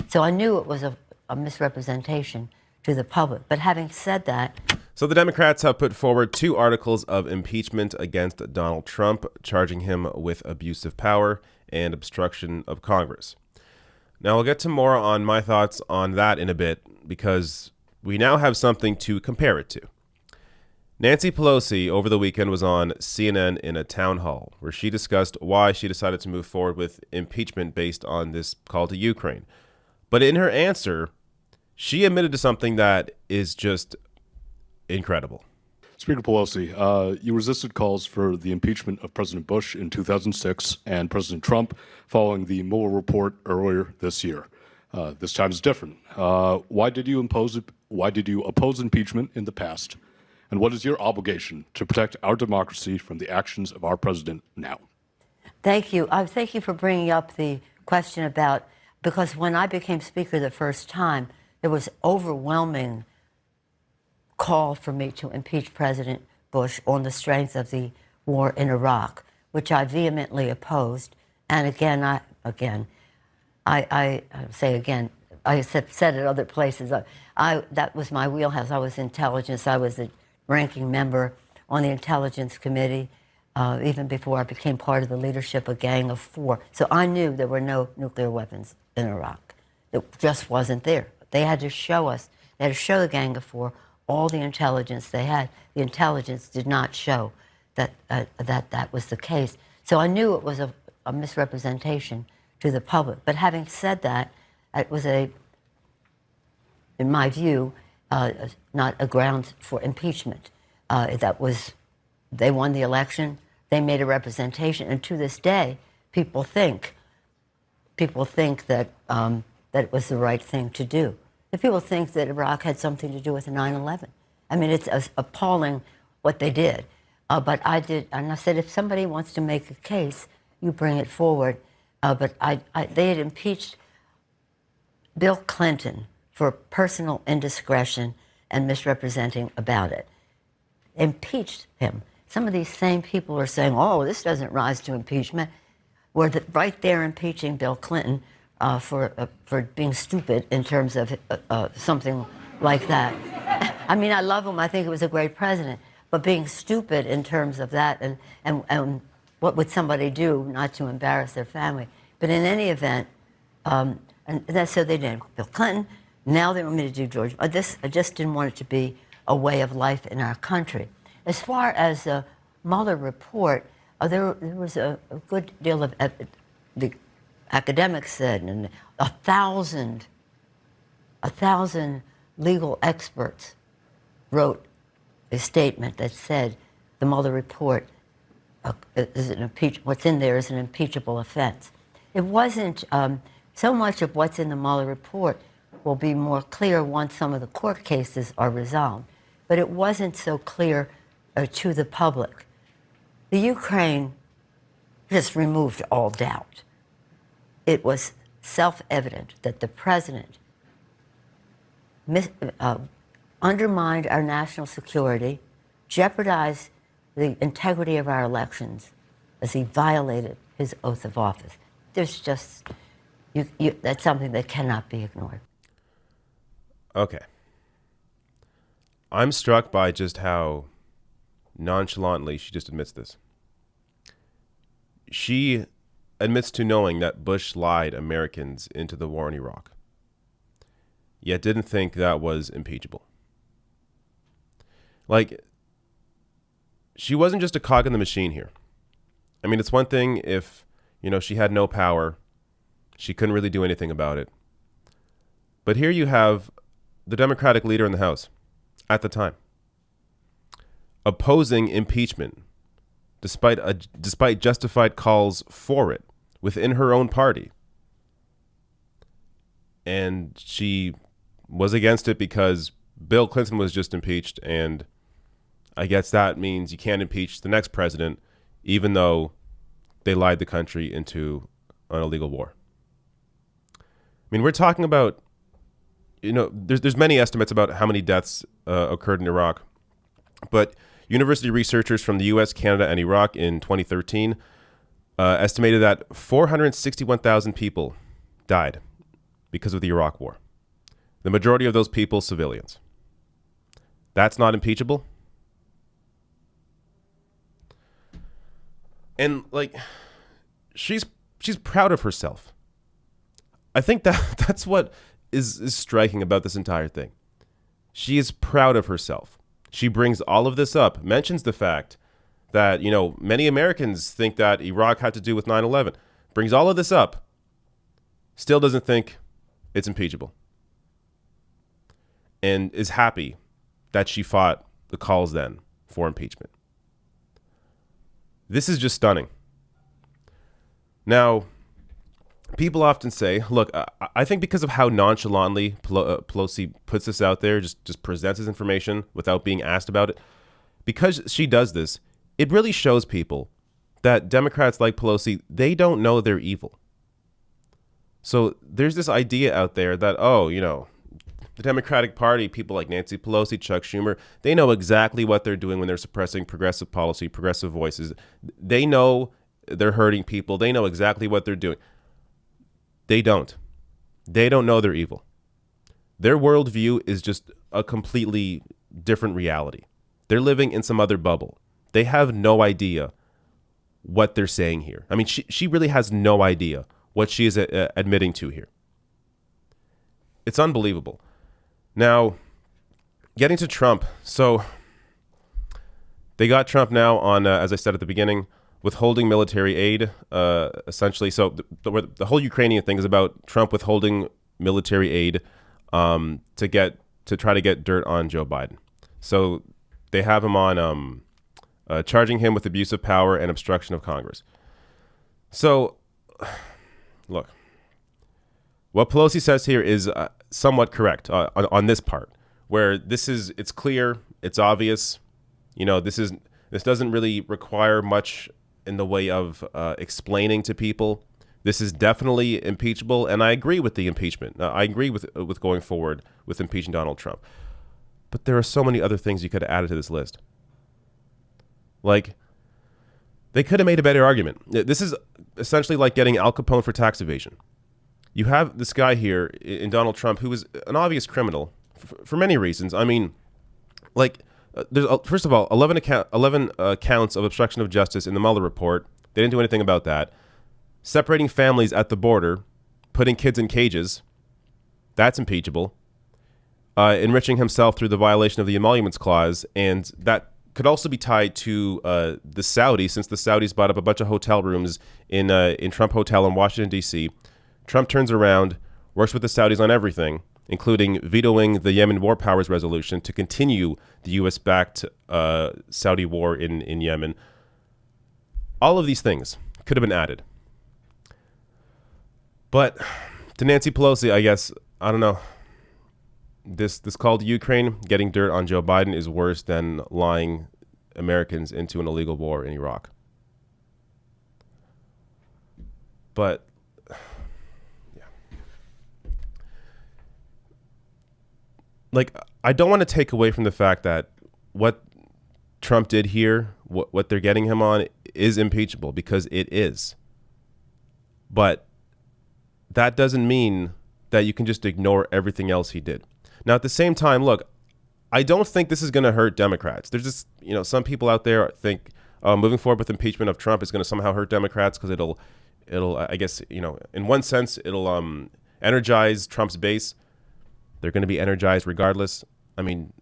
So I knew it was a misrepresentation to the public. But having said that, so the Democrats have put forward 2 articles of impeachment against Donald Trump, charging him with abuse of power and obstruction of Congress. Now, I'll get to more on my thoughts on that in a bit, because we now have something to compare it to. Nancy Pelosi over the weekend was on CNN in a town hall where she discussed why she decided to move forward with impeachment based on this call to Ukraine. But in her answer, she admitted to something that is just incredible. Speaker Pelosi, you resisted calls for the impeachment of President Bush in 2006 and President Trump following the Mueller report earlier this year. This time is different. Why did you oppose impeachment in the past? And what is your obligation to protect our democracy from the actions of our president now? thank you. Thank you for bringing up the question about, because when I became Speaker the first time, there was overwhelming call for me to impeach President Bush on the strength of the war in Iraq, which I vehemently opposed. And again, I said at other places, that was my wheelhouse. I was intelligence. I was the ranking member on the Intelligence Committee, even before I became part of the leadership of Gang of Four. So I knew there were no nuclear weapons in Iraq. It just wasn't there. They had to show us, they had to show the Gang of Four all the intelligence they had. The intelligence did not show that that was the case. So I knew it was a misrepresentation to the public. But having said that, it was in my view, not a ground for impeachment. They won the election, they made a representation, and to this day, people think that it was the right thing to do. The people think that Iraq had something to do with 9/11. I mean, it's appalling what they did. But I did, and I said, if somebody wants to make a case, you bring it forward. But they had impeached Bill Clinton for personal indiscretion and misrepresenting about it. Impeached him. Some of these same people are saying, oh, this doesn't rise to impeachment. We're right there impeaching Bill Clinton for being stupid in terms of something like that. I mean, I love him. I think he was a great president. But being stupid in terms of that, and what would somebody do not to embarrass their family? But in any event, and that's so they did Bill Clinton. Now they want me to do George. I just didn't want it to be a way of life in our country. As far as the Mueller report, there was a good deal of the academics said, and 1,000 legal experts wrote a statement that said the Mueller report is an what's in there is an impeachable offense. It wasn't so much of what's in the Mueller report will be more clear once some of the court cases are resolved, but it wasn't so clear to the public. The Ukraine just removed all doubt. It was self-evident that the president undermined our national security, jeopardized the integrity of our elections as he violated his oath of office. There's just, that's something that cannot be ignored. Okay. I'm struck by just how nonchalantly she just admits this. She admits to knowing that Bush lied Americans into the war in Iraq, yet didn't think that was impeachable. Like, she wasn't just a cog in the machine here. I mean, it's one thing if, she had no power, she couldn't really do anything about it. But here you have the Democratic leader in the House at the time opposing impeachment despite justified calls for it within her own party. And she was against it because Bill Clinton was just impeached, and I guess that means you can't impeach the next president, even though they lied the country into an illegal war. I mean, we're talking about, there's many estimates about how many deaths occurred in Iraq, but university researchers from the U.S., Canada, and Iraq in 2013 estimated that 461,000 people died because of the Iraq War. The majority of those people, civilians. That's not impeachable. And like, she's proud of herself. I think that's what is striking about this entire thing. She is proud of herself. She brings all of this up, mentions the fact that, many Americans think that Iraq had to do with 9/11. Brings all of this up. Still doesn't think it's impeachable. And is happy that she fought the calls then for impeachment. This is just stunning. Now, people often say, look, I think because of how nonchalantly Pelosi puts this out there, just presents this information without being asked about it, because she does this, it really shows people that Democrats like Pelosi, they don't know they're evil. So there's this idea out there that, the Democratic Party, people like Nancy Pelosi, Chuck Schumer, they know exactly what they're doing when they're suppressing progressive policy, progressive voices. They know they're hurting people. They know exactly what they're doing. They don't. They don't know they're evil. Their worldview is just a completely different reality. They're living in some other bubble. They have no idea what they're saying here. I mean, she really has no idea what she is admitting to here. It's unbelievable. Now, getting to Trump. So they got Trump now on, as I said at the beginning, withholding military aid, essentially. So the whole Ukrainian thing is about Trump withholding military aid to try to get dirt on Joe Biden. So they have him on charging him with abuse of power and obstruction of Congress. So, look, what Pelosi says here is somewhat correct on this part, where it's clear, it's obvious. This doesn't really require much in the way of explaining to people. This is definitely impeachable, and I agree with the impeachment. I agree with going forward with impeaching Donald Trump. But there are so many other things you could have added to this list. Like, they could have made a better argument. This is essentially like getting Al Capone for tax evasion. You have this guy here in Donald Trump who is an obvious criminal for many reasons. I mean, there's first of all, 11 counts of obstruction of justice in the Mueller report. They didn't do anything about that. Separating families at the border, putting kids in cages, that's impeachable. Enriching himself through the violation of the Emoluments Clause, and that could also be tied to the Saudis, since the Saudis bought up a bunch of hotel rooms in Trump Hotel in Washington, D.C. Trump turns around, works with the Saudis on everything, including vetoing the Yemen War Powers Resolution to continue the U.S.-backed Saudi war in Yemen. All of these things could have been added. But to Nancy Pelosi, I guess, I don't know, this call to Ukraine, getting dirt on Joe Biden, is worse than lying Americans into an illegal war in Iraq. But I don't want to take away from the fact that what Trump did here, what they're getting him on, is impeachable, because it is. But that doesn't mean that you can just ignore everything else he did. Now, at the same time, look, I don't think this is going to hurt Democrats. There's just, some people out there think moving forward with impeachment of Trump is going to somehow hurt Democrats, because it'll, I guess, in one sense, it'll energize Trump's base. They're going to be energized regardless. I mean,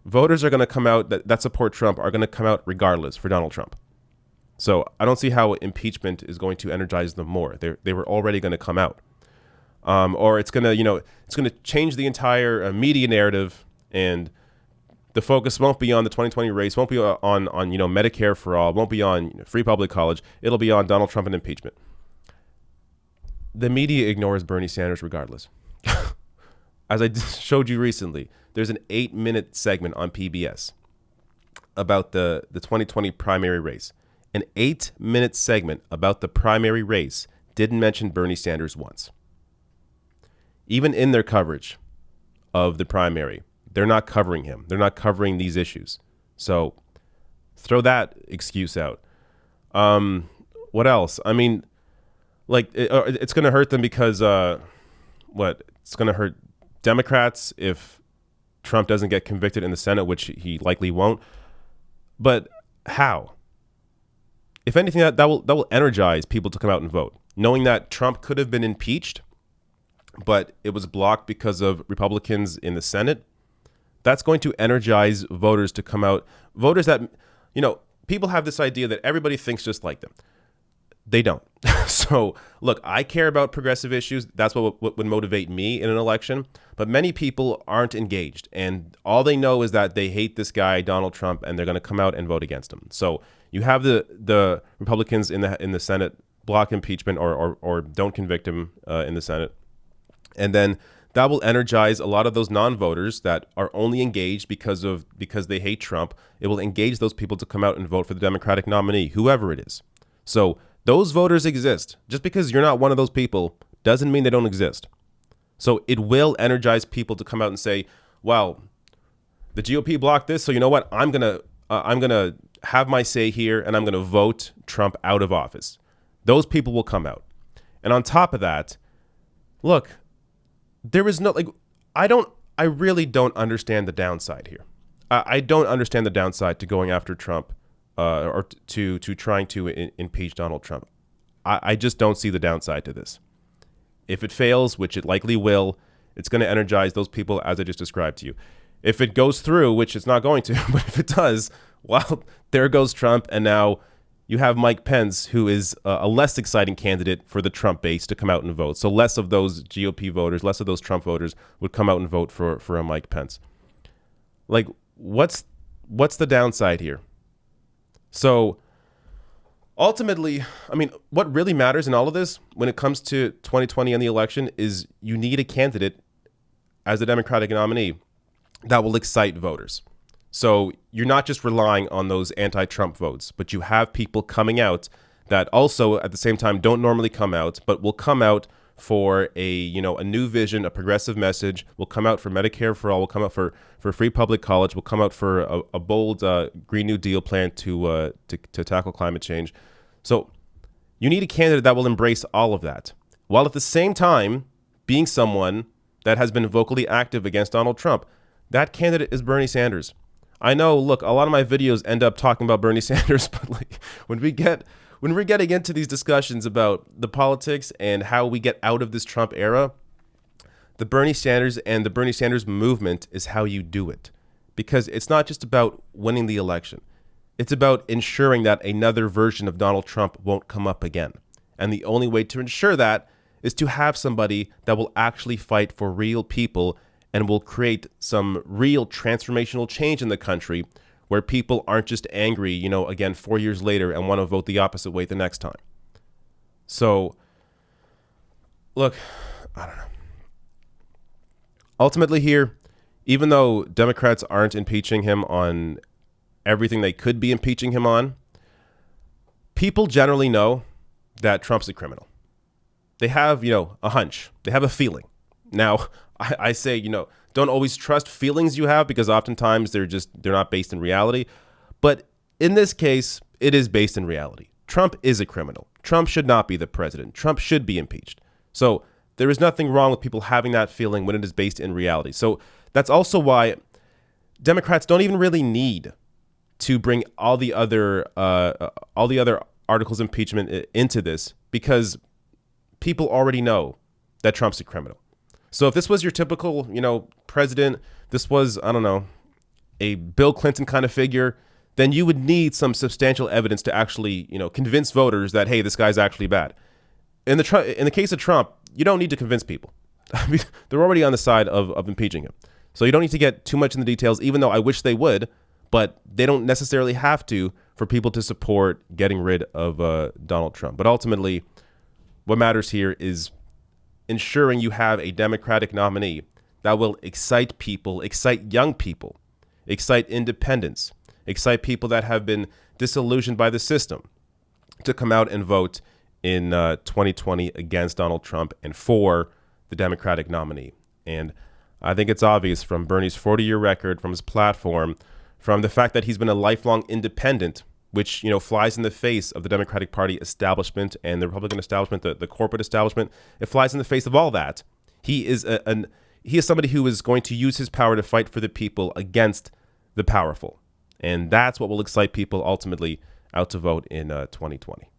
voters are going to come out that support Trump are going to come out regardless for Donald Trump. So I don't see how impeachment is going to energize them more. They were already going to come out. Or it's going to, it's going to change the entire media narrative, and the focus won't be on the 2020 race, won't be on Medicare for all, won't be on free public college. It'll be on Donald Trump and impeachment. The media ignores Bernie Sanders regardless. As I showed you recently, there's an 8-minute segment on PBS about the 2020 primary race. An 8-minute segment about the primary race didn't mention Bernie Sanders once. Even in their coverage of the primary, they're not covering him. They're not covering these issues. So throw that excuse out. What else? I mean, it's going to hurt them because, what, it's going to hurt Democrats if Trump doesn't get convicted in the Senate, which he likely won't. But how? If anything, that will energize people to come out and vote, knowing that Trump could have been impeached, but it was blocked because of Republicans in the Senate. That's going to energize voters to come out. Voters that, people have this idea that everybody thinks just like them. They don't. So, look, I care about progressive issues. That's what would motivate me in an election. But many people aren't engaged. And all they know is that they hate this guy, Donald Trump, and they're going to come out and vote against him. So you have the Republicans in the Senate block impeachment or don't convict him in the Senate. And then that will energize a lot of those non-voters that are only engaged because they hate Trump. It will engage those people to come out and vote for the Democratic nominee, whoever it is. So those voters exist. Just because you're not one of those people doesn't mean they don't exist. So it will energize people to come out and say, well, the GOP blocked this, so you know what? I'm gonna have my say here, and I'm gonna vote Trump out of office. Those people will come out. And on top of that, look, there is no, I really don't understand the downside here. I don't understand the downside to going after Trump or to trying to impeach Donald Trump. I just don't see the downside to this. If it fails, which it likely will, it's going to energize those people as I just described to you. If it goes through, which it's not going to, but if it does, well, there goes Trump. And now you have Mike Pence, who is a less exciting candidate for the Trump base to come out and vote. So less of those GOP voters, less of those Trump voters would come out and vote for a Mike Pence. Like, what's the downside here? So ultimately, I mean, what really matters in all of this when it comes to 2020 and the election is you need a candidate as a Democratic nominee that will excite voters. So you're not just relying on those anti-Trump votes, but you have people coming out that also at the same time don't normally come out, but will come out for a new vision, a progressive message, will come out for Medicare for all, will come out for free public college, will come out for a bold Green New Deal plan to tackle climate change. So you need a candidate that will embrace all of that, while at the same time being someone that has been vocally active against Donald Trump. That candidate is Bernie Sanders. I know, look, a lot of my videos end up talking about Bernie Sanders, but like when we're getting into these discussions about the politics and how we get out of this Trump era, the Bernie Sanders and the Bernie Sanders movement is how you do it. Because it's not just about winning the election. It's about ensuring that another version of Donald Trump won't come up again. And the only way to ensure that is to have somebody that will actually fight for real people and will create some real transformational change in the country where people aren't just angry, again, 4 years later and want to vote the opposite way the next time. So, look, I don't know. Ultimately here, even though Democrats aren't impeaching him on everything they could be impeaching him on, people generally know that Trump's a criminal. They have, a hunch. They have a feeling. Now, I say, don't always trust feelings you have because oftentimes they're not based in reality. But in this case, it is based in reality. Trump is a criminal. Trump should not be the president. Trump should be impeached. So there is nothing wrong with people having that feeling when it is based in reality. So that's also why Democrats don't even really need to bring all the other articles of impeachment into this because people already know that Trump's a criminal. So if this was your typical, president, this was, I don't know, a Bill Clinton kind of figure, then you would need some substantial evidence to actually, convince voters that, hey, this guy's actually bad. In the case of Trump, you don't need to convince people. I mean, they're already on the side of impeaching him. So you don't need to get too much in the details, even though I wish they would, but they don't necessarily have to for people to support getting rid of Donald Trump. But ultimately, what matters here is ensuring you have a Democratic nominee that will excite people, excite young people, excite independents, excite people that have been disillusioned by the system to come out and vote in 2020 against Donald Trump and for the Democratic nominee. And I think it's obvious from Bernie's 40-year record, from his platform, from the fact that he's been a lifelong independent, which, flies in the face of the Democratic Party establishment and the Republican establishment, the corporate establishment. It flies in the face of all that. He is he is somebody who is going to use his power to fight for the people against the powerful. And that's what will excite people ultimately out to vote in 2020.